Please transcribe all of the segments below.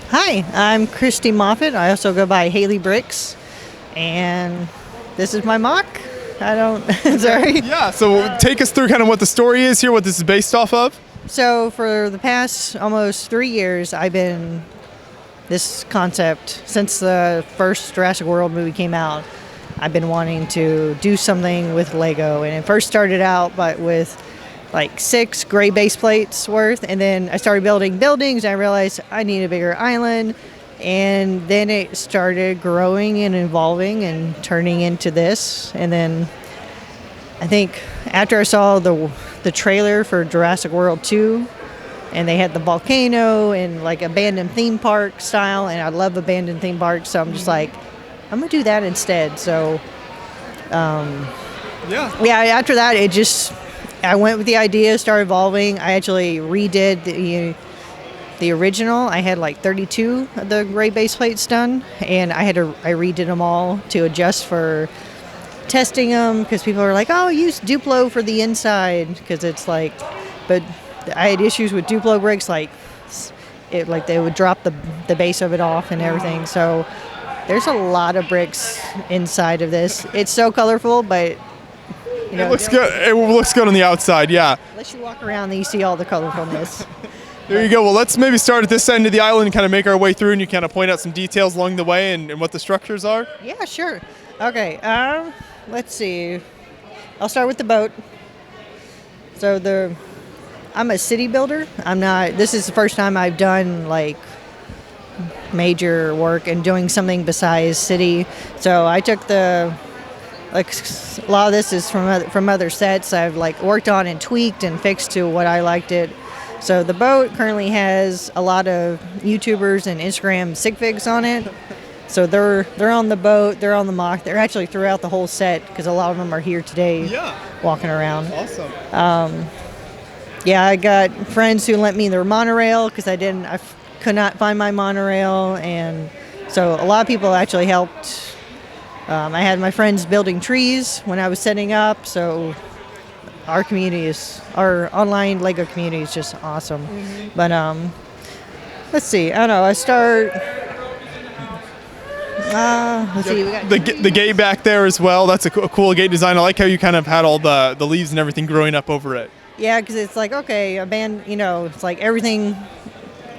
Hi, I'm Christie Moffitt. I also go by Haley Bricks, and this is my mock. I don't, sorry. Yeah, so take us through kind of what the story is here, what this is based off of. So for the past almost 3 years, I've been this concept since the first Jurassic World movie came out. I've been wanting to do something with Lego, and it first started out with like 6 gray base plates worth, and then I started building buildings, and I realized I need a bigger island, and then it started growing and evolving and turning into this. And then I think after I saw the trailer for Jurassic World 2, and they had the volcano and like abandoned theme park style, and I love abandoned theme parks, so I'm just like, I'm gonna do that instead. So after that I went with the idea, started evolving. I actually redid the original. I had like 32 of the gray base plates done, and I redid them all to adjust for testing them, because people are like, oh, use Duplo for the inside, because it's like, but I had issues with Duplo bricks, like they would drop the base of it off and everything. So there's a lot of bricks inside of this. It's so colorful, but it looks good. It looks good on the outside, yeah. Unless you walk around and you see all the colorfulness. There you go. Well, let's maybe start at this end of the island and kind of make our way through, and you kind of point out some details along the way and what the structures are. Yeah, sure. Okay, let's see. I'll start with the boat. So I'm a city builder. This is the first time I've done like major work and doing something besides city. So I took a lot of this is from other sets I've like worked on and tweaked and fixed to what I liked it. So the boat currently has a lot of YouTubers and Instagram sig figs on it. So they're on the boat, they're on the mock, they're actually throughout the whole set, because a lot of them are here today, walking around. Awesome. I got friends who lent me their monorail, because I could not find my monorail, and so a lot of people actually helped. I had my friends building trees when I was setting up, so our online Lego community is just awesome. Mm-hmm. But let's see, I don't know, let's see. We got the gate back there as well. That's a cool gate design. I like how you kind of had all the leaves and everything growing up over it. Yeah, because it's like, okay, it's like everything,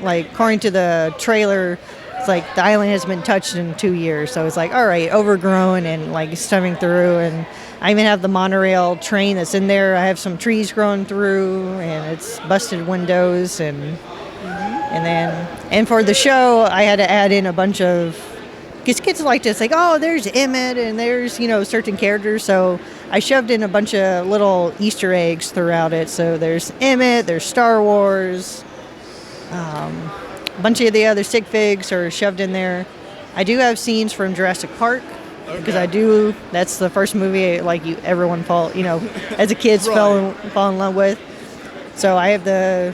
like according to the trailer, it's like the island has been touched in 2 years. So it's like, all right, overgrown and like stuffing through. And I even have the monorail train that's in there. I have some trees growing through, and it's busted windows. And for the show, I had to add in a bunch of, because kids like to say, oh, there's Emmett and there's, certain characters. So I shoved in a bunch of little Easter eggs throughout it. So there's Emmett, there's Star Wars, a bunch of the other sig figs are shoved in there. I do have scenes from Jurassic Park, because that's the first movie like everyone as a kid fall in love with. So I have the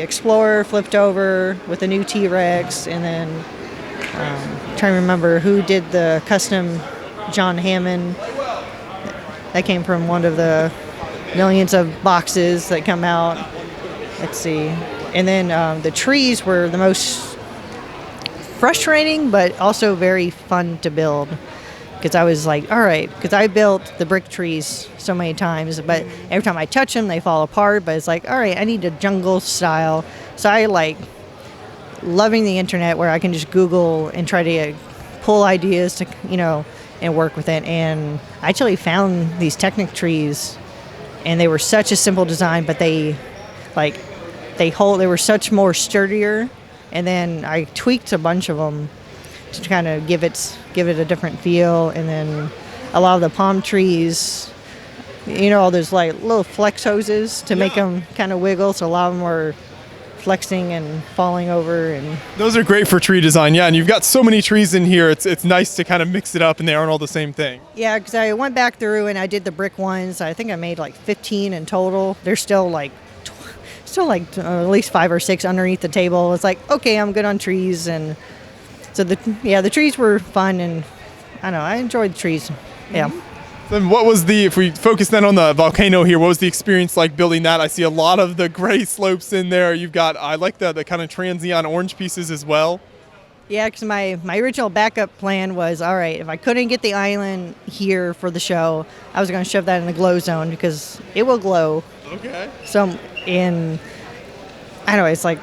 Explorer flipped over with a new T-Rex, and then trying to remember who did the custom John Hammond. That came from one of the millions of boxes that come out. Let's see. And then the trees were the most frustrating, but also very fun to build. Because I was like, all right, because I built the brick trees so many times, but every time I touch them, they fall apart. But it's like, all right, I need a jungle style. So I like loving the internet, where I can just Google and try to pull ideas to, and work with it. And I actually found these Technic trees, and they were such a simple design, but they were such more sturdier. And then I tweaked a bunch of them to kind of give it a different feel. And then a lot of the palm trees, all those like little flex hoses to make them kind of wiggle. So a lot of them were flexing and falling over. And those are great for tree design, and you've got so many trees in here. It's nice to kind of mix it up, and they aren't all the same thing. Yeah, because I went back through and I did the brick ones. I think I made like 15 in total. They're still like at least 5 or 6 underneath the table. It's like, okay, I'm good on trees. And so the trees were fun, and I don't know, I enjoyed the trees. Yeah. Then what was if we focus then on the volcano here, what was the experience like building that? I see a lot of the gray slopes in there. You've got, I like the kind of transient orange pieces as well. Yeah, because my original backup plan was, all right, if I couldn't get the island here for the show, I was going to shove that in the glow zone because it will glow. Okay. So I don't know, it's like,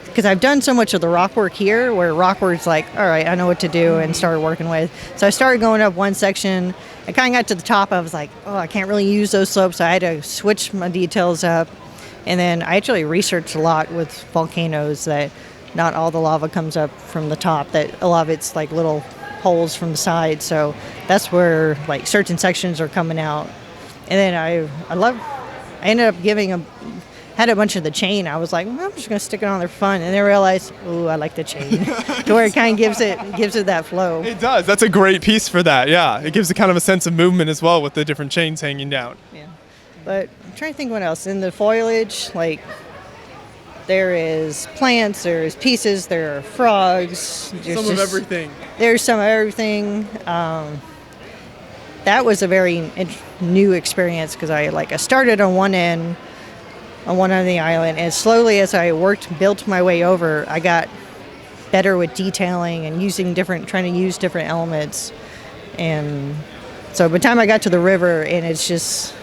because I've done so much of the rock work here where rock work's like, all right, I know what to do and started working with. So I started going up one section. I kind of got to the top. I was like, oh, I can't really use those slopes. So I had to switch my details up. And then I actually researched a lot with volcanoes that not all the lava comes up from the top, that a lot of it's like little holes from the side. So that's where like certain sections are coming out. And then I ended up had a bunch of the chain. I was like, well, I'm just going to stick it on there for fun. And then I realized, ooh, I like the chain. To where it kind of gives it that flow. It does. That's a great piece for that. Yeah. It gives it kind of a sense of movement as well with the different chains hanging down. Yeah. But I'm trying to think what else. In the foliage, like, there is plants, there's pieces, there are frogs. Some of everything. There's some of everything. That was a very new experience because I started on one end of the island, and slowly as I built my way over, I got better with detailing and trying to use different elements. And so by the time I got to the river, and it's just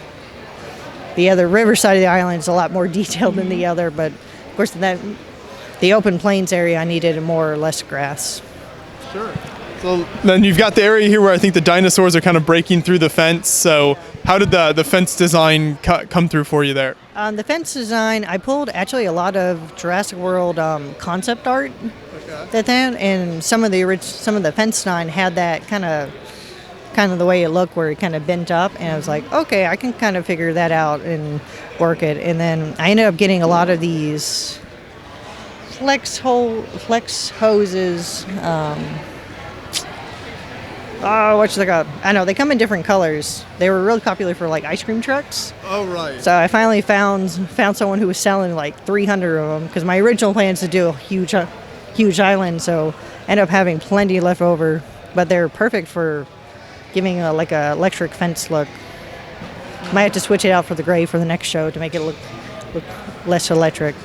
the other river side of the island is a lot more detailed than the other, but of course the open plains area I needed more or less grass. Sure. So then you've got the area here where I think the dinosaurs are kind of breaking through the fence. So how did the fence design come through for you there? The fence design, I pulled actually a lot of Jurassic World concept art. Okay. And some of the fence design had that kind of the way it looked, where it kind of bent up, and I was like, okay, I can kind of figure that out and work it. And then I ended up getting a lot of these flex hoses. What's they called? I know they come in different colors. They were really popular for like ice cream trucks. Oh, right. So I finally found someone who was selling like 300 of them, because my original plan is to do a huge island. So I ended up having plenty left over, but they're perfect for giving a electric fence look. Might have to switch it out for the gray for the next show to make it look less electric.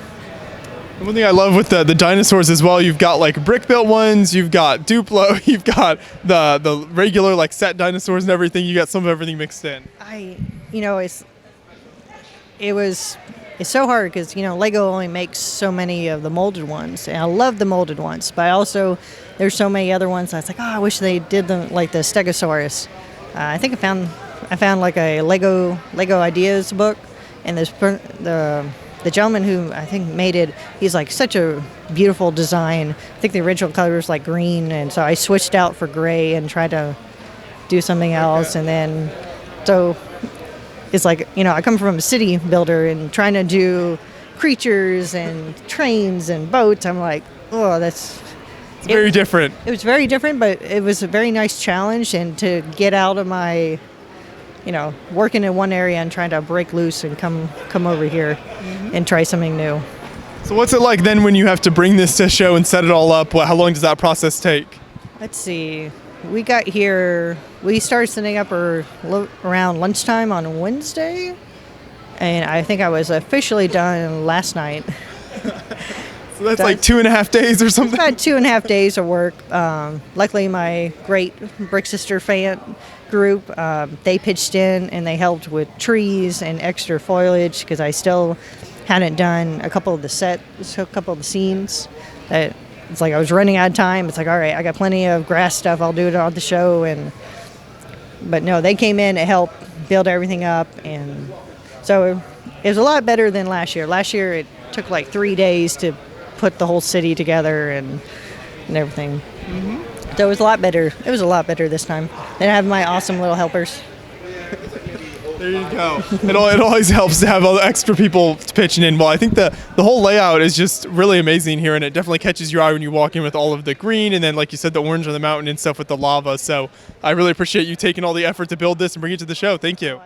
One thing I love with the dinosaurs as well, you've got like brick built ones, you've got Duplo, you've got the regular like set dinosaurs and everything. You got some of everything mixed in. It's so hard because Lego only makes so many of the molded ones, and I love the molded ones, but there's so many other ones. I was like, I wish they did them like the Stegosaurus. I think I found like a Lego ideas book, and the gentleman who I think made it, he's like such a beautiful design. I think the original color was like green, and so I switched out for gray and tried to do something else. Okay. And then, so it's like, I come from a city builder and trying to do creatures and trains and boats. I'm like, it's very different. It was very different, but it was a very nice challenge, and to get out of my working in one area and trying to break loose and come over here and try something new. So what's it like then when you have to bring this to show and set it all up? How long does that process take? Let's see. We got here, we started setting up around lunchtime on Wednesday, and I think I was officially done last night. So that's like 2.5 days or something? About 2.5 days of work. Luckily, my great Brick Sister fan group, they pitched in and they helped with trees and extra foliage, because I still hadn't done a couple of the scenes. It's like I was running out of time. It's like, all right, I got plenty of grass stuff. I'll do it on the show. But no, they came in to help build everything up. And so it was a lot better than last year. Last year, it took like 3 days to put the whole city together and everything. Mm-hmm. So it was a lot better. It was a lot better this time. And I have my awesome little helpers. There you go. It always helps to have all the extra people pitching in. Well, I think the whole layout is just really amazing here, and it definitely catches your eye when you walk in with all of the green, and then, like you said, the orange on the mountain and stuff with the lava. So I really appreciate you taking all the effort to build this and bring it to the show. Thank you.